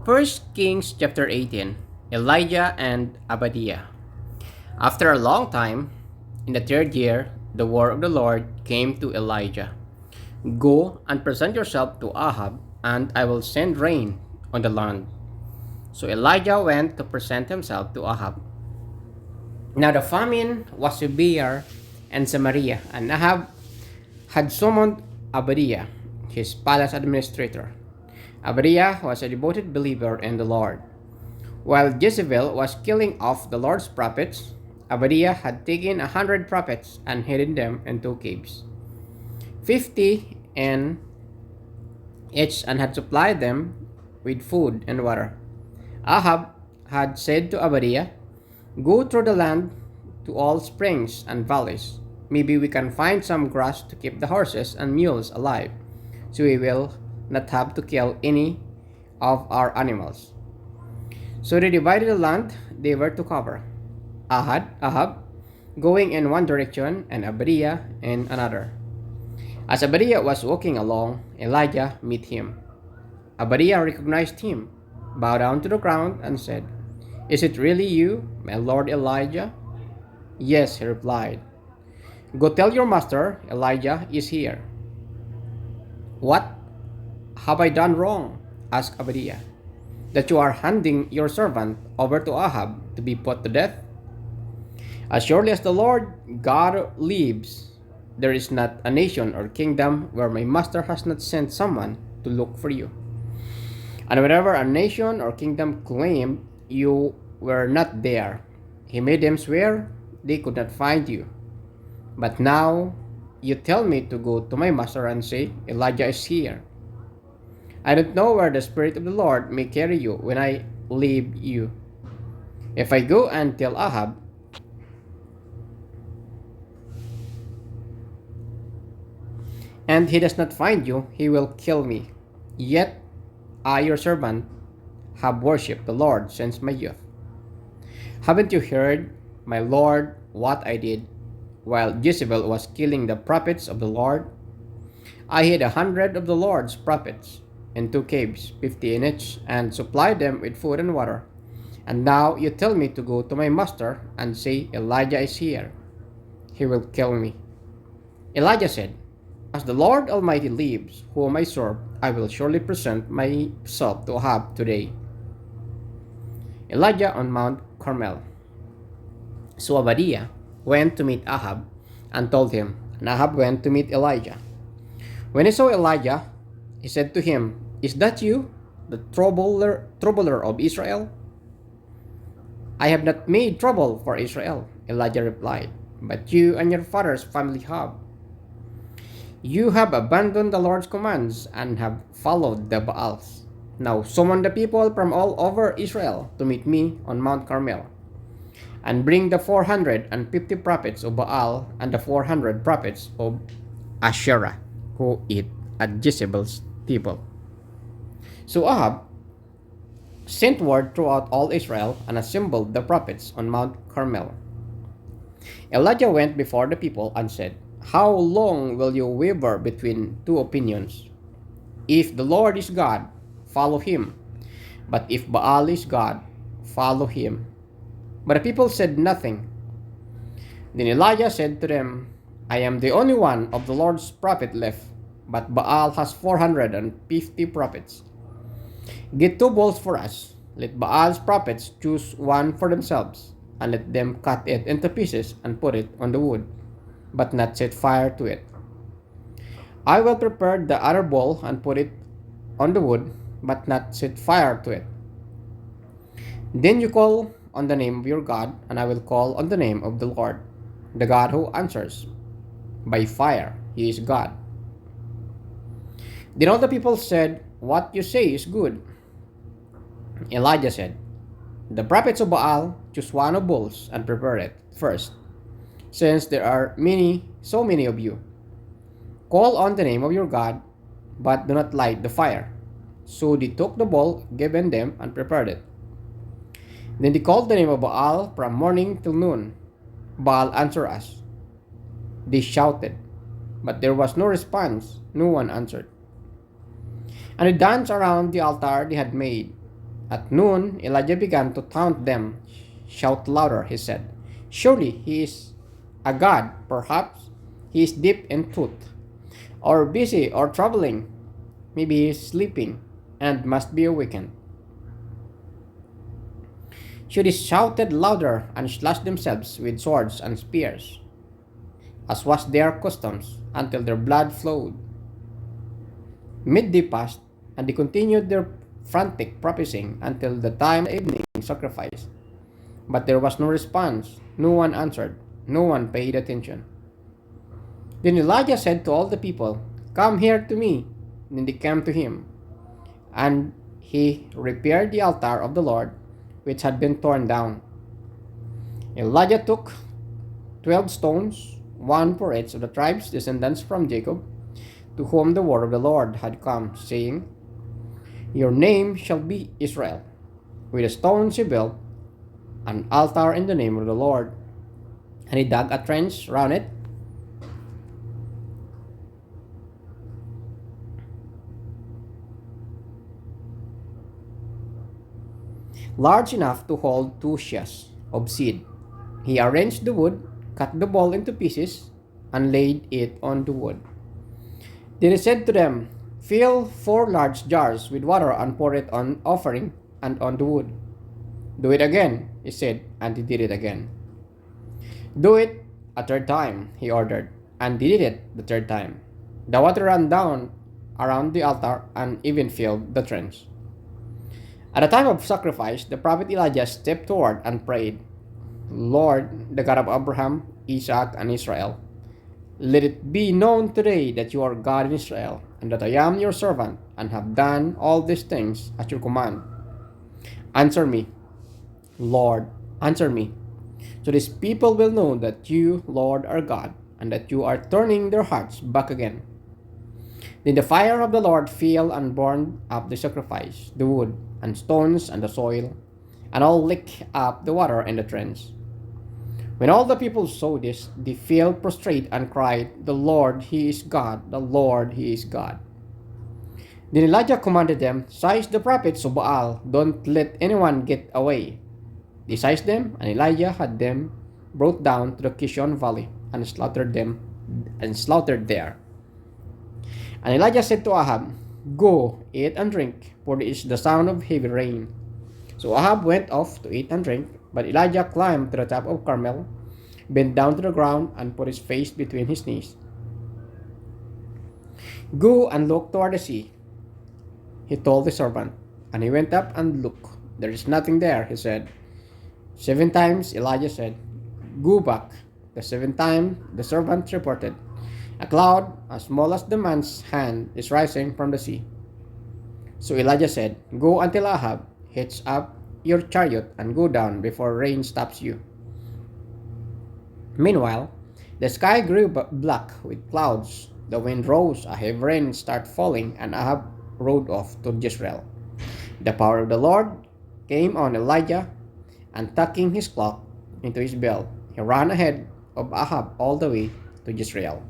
1 Kings chapter 18. Elijah and Obadiah. After a long time, in the third year, the word of the Lord came to Elijah. Go and present yourself to Ahab, and I will send rain on the land. So Elijah went to present himself to Ahab. Now the famine was severe in Samaria, and Ahab had summoned Obadiah, his palace administrator. Obadiah was a devoted believer in the Lord. While Jezebel was killing off the Lord's prophets, Obadiah had taken 100 prophets and hidden them in 2 caves, 50 in each, and had supplied them with food and water. Ahab had said to Obadiah, "Go through the land to all springs and valleys. Maybe we can find some grass to keep the horses and mules alive, so we will not have to kill any of our animals." So they divided the land they were to cover. Ahab going in one direction and Obadiah in another. As Obadiah was walking along, Elijah met him. Obadiah recognized him, bowed down to the ground, and said, "Is it really you, my lord Elijah?" "Yes," he replied. "Go tell your master, Elijah is here." "What have I done wrong?" asked Obadiah, "that you are handing your servant over to Ahab to be put to death? As surely as the Lord God lives, there is not a nation or kingdom where my master has not sent someone to look for you. And whenever a nation or kingdom claimed you were not there, he made them swear they could not find you. But now you tell me to go to my master and say, 'Elijah is here.' I don't know where the Spirit of the Lord may carry you when I leave you. If I go and tell Ahab, and he does not find you, he will kill me. Yet I, your servant, have worshipped the Lord since my youth. Haven't you heard, my Lord, what I did while Jezebel was killing the prophets of the Lord? I hid 100 of the Lord's prophets in 2 caves, 50 in each, and supplied them with food and water. And now you tell me to go to my master and say, 'Elijah is here.' He will kill me." Elijah said, "As the Lord Almighty lives, whom I serve, I will surely present myself to Ahab today." Elijah on Mount Carmel. So Obadiah went to meet Ahab and told him, and Ahab went to meet Elijah. When he saw Elijah, he said to him, "Is that you, the troubler of Israel?" "I have not made trouble for Israel," Elijah replied, "but you and your father's family have. You have abandoned the Lord's commands and have followed the Baals. Now summon the people from all over Israel to meet me on Mount Carmel, and bring the 450 prophets of Baal and the 400 prophets of Asherah who eat at Jezebel's table." So Ahab sent word throughout all Israel and assembled the prophets on Mount Carmel. Elijah went before the people and said, "How long will you waver between two opinions? If the Lord is God, follow him. But if Baal is God, follow him." But the people said nothing. Then Elijah said to them, "I am the only one of the Lord's prophet left, but Baal has 450 prophets. Get 2 bulls for us. Let Baal's prophets choose one for themselves, and let them cut it into pieces and put it on the wood, but not set fire to it. I will prepare the other bull and put it on the wood, but not set fire to it. Then you call on the name of your God, and I will call on the name of the Lord, the God who answers by fire. He is God." Then all the people said, "What you say is good." Elijah said, "The prophets of Baal, choose one of bulls and prepare it first, since there are so many of you. Call on the name of your God, but do not light the fire." So they took the bull given them and prepared it. Then they called the name of Baal from morning till noon. "Baal, answer us." They shouted, but there was no response. No one answered. And they danced around the altar they had made. At noon, Elijah began to taunt them. Shout louder, he said. Surely he is a god, perhaps he is deep in thought, or busy or traveling. Maybe he is sleeping and must be awakened. So they shouted louder and slashed themselves with swords and spears, as was their customs, until their blood flowed. Midday passed, and they continued their frantic prophesying until the time of the evening sacrifice. But there was no response. No one answered. No one paid attention. Then Elijah said to all the people, Come here to me. Then they came to him, and he repaired the altar of the Lord, which had been torn down. Elijah took 12 stones, one for each of the tribes descendants from Jacob, to whom the word of the Lord had come, saying, Your name shall be Israel. With the stones he built an altar in the name of the Lord, and he dug a trench round it, large enough to hold 2 seahs of seed. He arranged the wood, cut the ball into pieces, and laid it on the wood. Then he said to them, Fill 4 large jars with water and pour it on offering and on the wood. Do it again, he said, and he did it again. Do it a third time, he ordered, and did it the third time. The water ran down around the altar and even filled the trench. At the time of sacrifice, the prophet Elijah stepped forward and prayed, Lord, the God of Abraham, Isaac, and Israel, let it be known today that you are God in Israel, and that I am your servant, and have done all these things at your command. Answer me, Lord, answer me, so these people will know that you, Lord, are God, and that you are turning their hearts back again. Then the fire of the Lord fell and burned up the sacrifice, the wood, and stones, and the soil, and all licked up the water in the trench. When all the people saw this, they fell prostrate and cried, The Lord, He is God, the Lord, He is God. Then Elijah commanded them, Seize the prophets of Baal, don't let anyone get away. They seized them, and Elijah had them brought down to the Kishon Valley, and slaughtered there. And Elijah said to Ahab, Go, eat and drink, for there is the sound of heavy rain. So Ahab went off to eat and drink, but Elijah climbed to the top of Carmel, bent down to the ground, and put his face between his knees. Go and look toward the sea, he told the servant. And he went up and looked. There is nothing there, he said. 7 times Elijah said, Go back. The 7th time the servant reported, A cloud as small as the man's hand is rising from the sea. So Elijah said, Go until Ahab, hitch up your chariot and go down before rain stops you. Meanwhile, the sky grew black with clouds. The wind rose, a heavy rain started falling, and Ahab rode off to Jezreel. The power of the Lord came on Elijah, and tucking his cloak into his belt, he ran ahead of Ahab all the way to Jezreel.